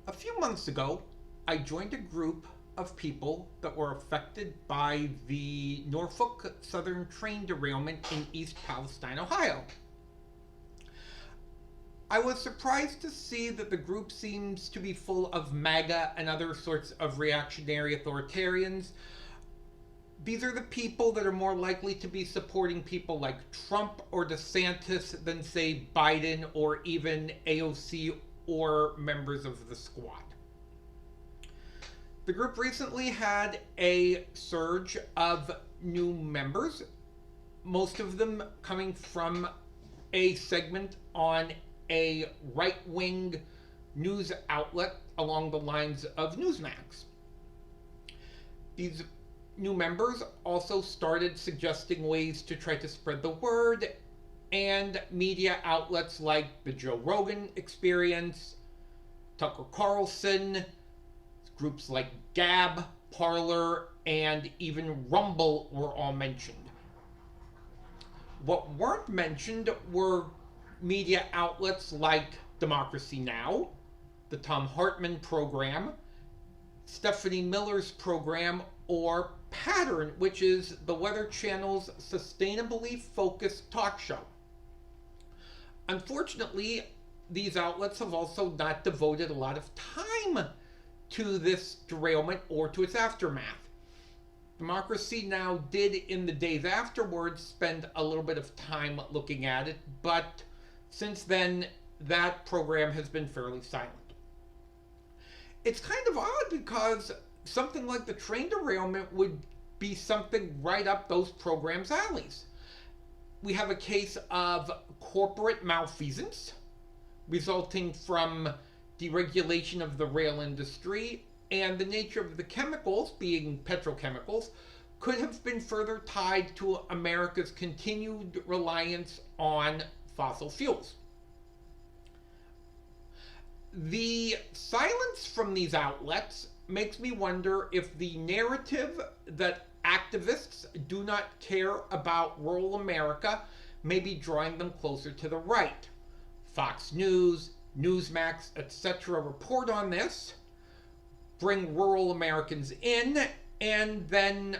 A few months ago, I joined a group of people that were affected by the Norfolk Southern train derailment in East Palestine, Ohio. I was surprised to see that the group seems to be full of MAGA and other sorts of reactionary authoritarians. These are the people that are more likely to be supporting people like Trump or DeSantis than, say, Biden or even AOC or members of the squad. The group recently had a surge of new members, most of them coming from a segment on a right-wing news outlet along the lines of Newsmax. These new members also started suggesting ways to try to spread the word, and media outlets like the Joe Rogan Experience, Tucker Carlson, groups like Gab, Parler, and even Rumble were all mentioned. What weren't mentioned were media outlets like Democracy Now!, the Thom Hartmann program, Stephanie Miller's program, or Pattern, which is the Weather Channel's sustainably focused talk show. Unfortunately, these outlets have also not devoted a lot of time to this derailment or to its aftermath. Democracy Now! Did, in the days afterwards, spend a little bit of time looking at it, but since then, that program has been fairly silent. It's kind of odd because something like the train derailment would be something right up those programs' alleys. We have a case of corporate malfeasance resulting from deregulation of the rail industry, and the nature of the chemicals, being petrochemicals, could have been further tied to America's continued reliance on fossil fuels. The silence from these outlets makes me wonder if the narrative that activists do not care about rural America may be drawing them closer to the right. Fox News, Newsmax, etc. report on this, bring rural Americans in, and then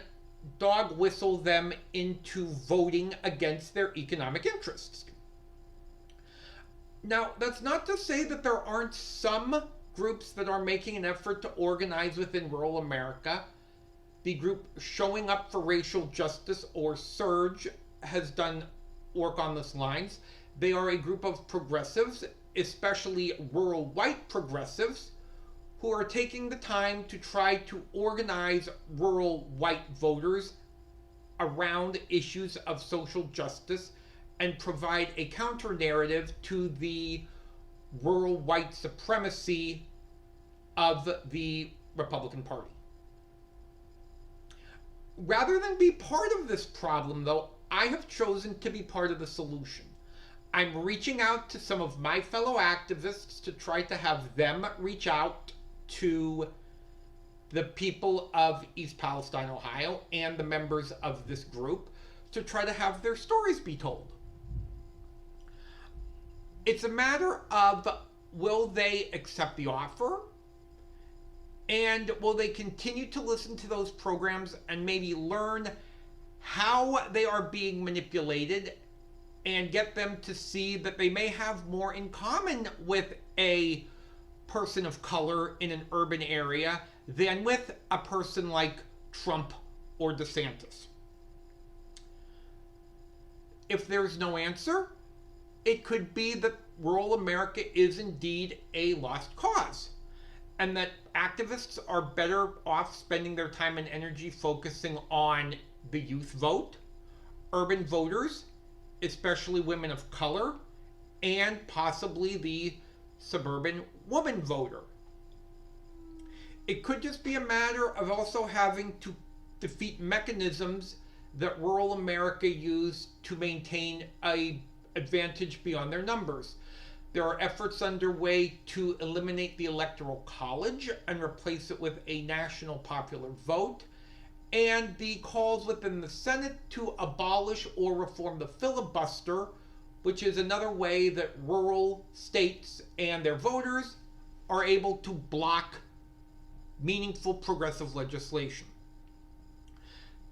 dog whistle them into voting against their economic interests. Now, that's not to say that there aren't some groups that are making an effort to organize within rural America. The group Showing Up for Racial Justice, or SURGE, has done work on this lines. They are a group of progressives, especially rural white progressives, who are taking the time to try to organize rural white voters around issues of social justice and provide a counter narrative to the rural white supremacy of the Republican Party. Rather than be part of this problem, though, I have chosen to be part of the solution. I'm reaching out to some of my fellow activists to try to have them reach out to the people of East Palestine, Ohio, and the members of this group to try to have their stories be told. It's a matter of, will they accept the offer? And will they continue to listen to those programs and maybe learn how they are being manipulated and get them to see that they may have more in common with a person of color in an urban area than with a person like Trump or DeSantis? If there's no answer, it could be that rural America is indeed a lost cause, and that activists are better off spending their time and energy focusing on the youth vote, urban voters, especially women of color, and possibly the suburban woman voter. It could just be a matter of also having to defeat mechanisms that rural America use to maintain an advantage beyond their numbers. There are efforts underway to eliminate the Electoral College and replace it with a national popular vote, and the calls within the Senate to abolish or reform the filibuster, which is another way that rural states and their voters are able to block meaningful progressive legislation.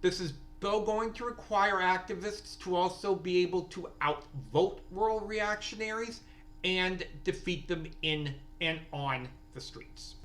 This is though going to require activists to also be able to outvote rural reactionaries and defeat them in and on the streets.